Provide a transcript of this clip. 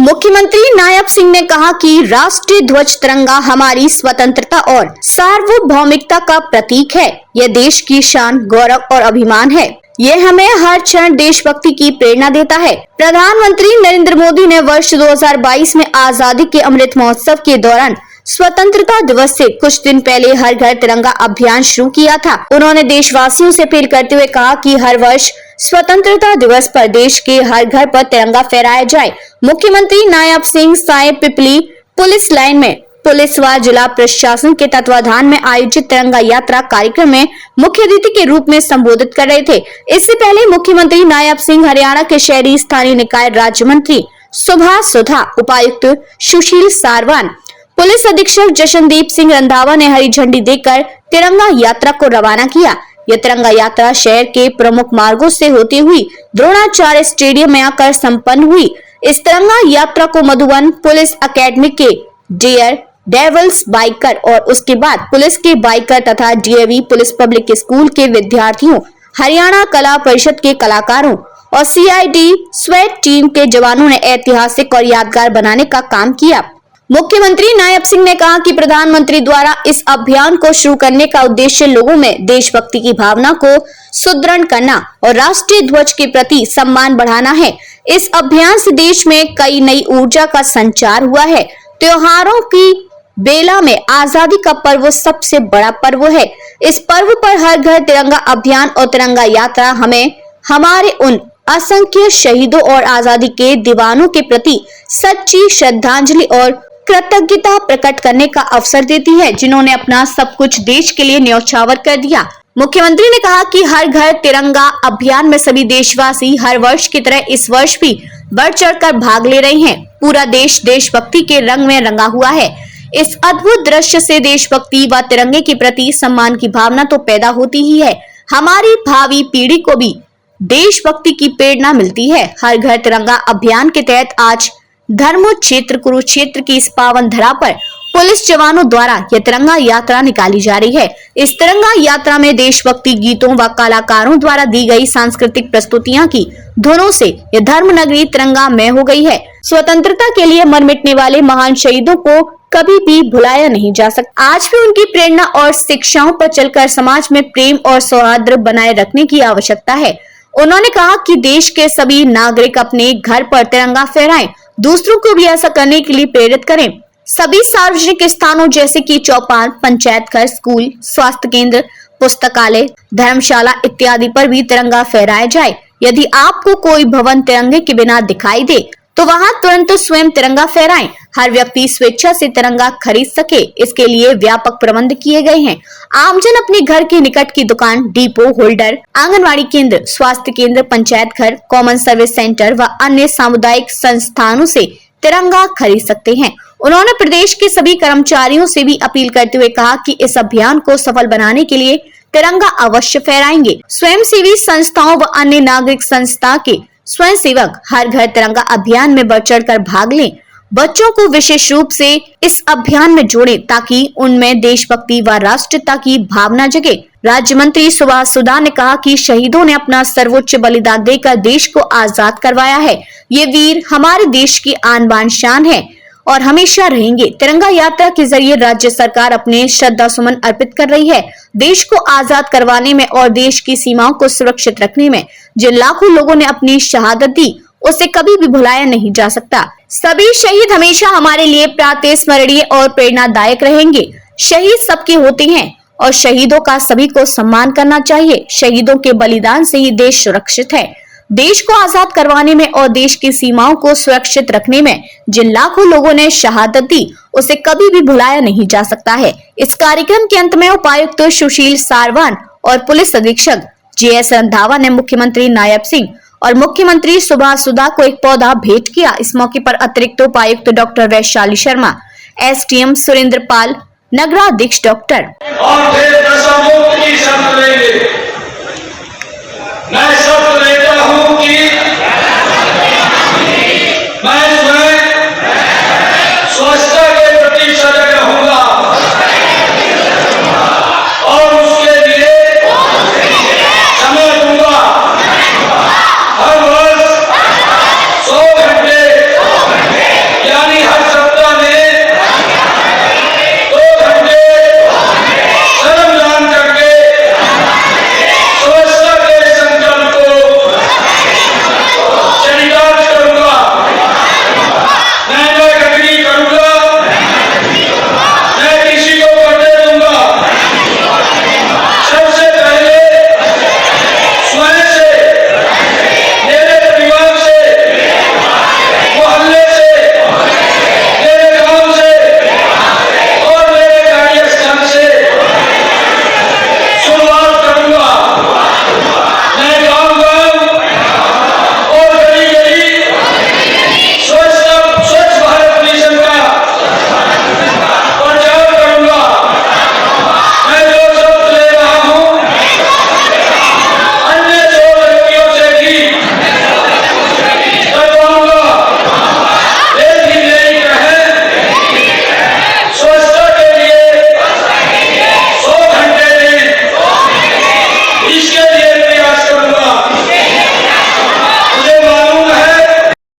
मुख्यमंत्री नायब सिंह ने कहा कि राष्ट्रीय ध्वज तिरंगा हमारी स्वतंत्रता और सार्वभौमिकता का प्रतीक है। यह देश की शान, गौरव और अभिमान है। यह हमें हर क्षण देशभक्ति की प्रेरणा देता है। प्रधानमंत्री नरेंद्र मोदी ने वर्ष 2022 में आजादी के अमृत महोत्सव के दौरान स्वतंत्रता दिवस से कुछ दिन पहले हर घर तिरंगा अभियान शुरू किया था। उन्होंने देशवासियों से अपील करते हुए कहा कि हर वर्ष स्वतंत्रता दिवस पर देश के हर घर पर तिरंगा फहराया जाए। मुख्यमंत्री नायब सिंह साय पिपली पुलिस लाइन में पुलिस व जिला प्रशासन के तत्वाधान में आयोजित तिरंगा यात्रा कार्यक्रम में मुख्य अतिथि के रूप में संबोधित कर रहे थे। इससे पहले मुख्यमंत्री नायब सिंह हरियाणा के शहरी स्थानीय निकाय राज्य मंत्री सुभाष सुधा, उपायुक्त सुशील सारवान, पुलिस अधीक्षक जशनदीप सिंह रंधावा ने हरी झंडी देकर तिरंगा यात्रा को रवाना किया। यह तिरंगा यात्रा शहर के प्रमुख मार्गों से होती हुई द्रोणाचार्य स्टेडियम में आकर संपन्न हुई। इस तिरंगा यात्रा को मधुबन पुलिस अकेडमी के डेयर डेविल्स बाइकर और उसके बाद पुलिस के बाइकर तथा डीएवी पुलिस पब्लिक स्कूल के विद्यार्थियों, हरियाणा कला परिषद के कलाकारों और सीआईडी स्वेट टीम के जवानों ने ऐतिहासिक और यादगार बनाने का काम किया। मुख्यमंत्री नायब सिंह ने कहा कि प्रधानमंत्री द्वारा इस अभियान को शुरू करने का उद्देश्य लोगों में देशभक्ति की भावना को सुदृढ़ करना और राष्ट्रीय ध्वज के प्रति सम्मान बढ़ाना है। इस अभियान से देश में कई नई ऊर्जा का संचार हुआ है। त्योहारों की बेला में आजादी का पर्व सबसे बड़ा पर्व है। इस पर्व पर हर घर तिरंगा अभियान और तिरंगा यात्रा हमें हमारे उन असंख्य शहीदों और आजादी के दीवानों के प्रति सच्ची श्रद्धांजलि और कृतज्ञता प्रकट करने का अवसर देती है, जिन्होंने अपना सब कुछ देश के लिए न्यौछावर कर दिया। मुख्यमंत्री ने कहा कि हर घर तिरंगा अभियान में सभी देशवासी हर वर्ष की तरह इस वर्ष भी बढ़ चढ़कर भाग ले रहे हैं। पूरा देश देशभक्ति के रंग में रंगा हुआ है। इस अद्भुत दृश्य से देशभक्ति व तिरंगे के प्रति सम्मान की भावना तो पैदा होती ही है, हमारी भावी पीढ़ी को भी देशभक्ति की प्रेरणा मिलती है। हर घर तिरंगा अभियान के तहत आज धर्म क्षेत्र कुरुक्षेत्र की इस पावन धरा पर पुलिस जवानों द्वारा यह तिरंगा यात्रा निकाली जा रही है। इस तिरंगा यात्रा में देशभक्ति गीतों व कलाकारों द्वारा दी गई सांस्कृतिक प्रस्तुतियां की धुनों से यह धर्म नगरी तिरंगामय हो गई है। स्वतंत्रता के लिए मर मिटने वाले महान शहीदों को कभी भी भुलाया नहीं जा सकता। आज भी उनकी प्रेरणा और शिक्षाओं पर चलकर समाज में प्रेम और सौहार्द बनाए रखने की आवश्यकता है। उन्होंने कहा कि देश के सभी नागरिक अपने घर पर तिरंगा फहराएं, दूसरों को भी ऐसा करने के लिए प्रेरित करें। सभी सार्वजनिक स्थानों जैसे कि चौपाल, पंचायत घर, स्कूल, स्वास्थ्य केंद्र, पुस्तकालय, धर्मशाला इत्यादि पर भी तिरंगा फहराया जाए। यदि आपको कोई भवन तिरंगे के बिना दिखाई दे तो वहां तुरंत स्वयं तिरंगा फहराएं। हर व्यक्ति स्वेच्छा से तिरंगा खरीद सके, इसके लिए व्यापक प्रबंध किए गए हैं। आमजन अपने घर के निकट की दुकान, डिपो होल्डर, आंगनवाड़ी केंद्र, स्वास्थ्य केंद्र, पंचायत घर, कॉमन सर्विस सेंटर व अन्य सामुदायिक संस्थानों से तिरंगा खरीद सकते हैं। उन्होंने प्रदेश के सभी कर्मचारियों से भी अपील करते हुए कहा कि इस अभियान को सफल बनाने के लिए तिरंगा अवश्य फहराएंगे। स्वयंसेवी संस्थाओं व अन्य नागरिक संस्था के स्वयंसेवक हर घर तिरंगा अभियान में बढ़ चढ़कर भाग लें। बच्चों को विशेष रूप से इस अभियान में जोड़ें ताकि उनमें देशभक्ति व राष्ट्रीयता की भावना जगे। राज्य मंत्री सुभाष सुधा ने कहा कि शहीदों ने अपना सर्वोच्च बलिदान देकर देश को आजाद करवाया है। ये वीर हमारे देश की आन बान शान है और हमेशा रहेंगे। तिरंगा यात्रा के जरिए राज्य सरकार अपने श्रद्धा सुमन अर्पित कर रही है। देश को आजाद करवाने में और देश की सीमाओं को सुरक्षित रखने में जिन लाखों लोगों ने अपनी शहादत दी, उसे कभी भी भुलाया नहीं जा सकता। सभी शहीद हमेशा हमारे लिए प्रातःस्मरणीय और प्रेरणादायक रहेंगे। शहीद सबके होते हैं और शहीदों का सभी को सम्मान करना चाहिए। शहीदों के बलिदान से ही देश सुरक्षित है। देश को आजाद करवाने में और देश की सीमाओं को सुरक्षित रखने में जिन लाखों लोगों ने शहादत दी, उसे कभी भी भुलाया नहीं जा सकता है। इस कार्यक्रम के अंत में उपायुक्त सुशील सारवान और पुलिस अधीक्षक जेएस रंधावा ने मुख्यमंत्री नायब सिंह और मुख्यमंत्री सुभाष सुधा को एक पौधा भेंट किया। इस मौके पर अतिरिक्त उपायुक्त डॉक्टर वैशाली शर्मा, एसडीएम सुरेंद्र पाल, नगराध्यक्ष डॉक्टर और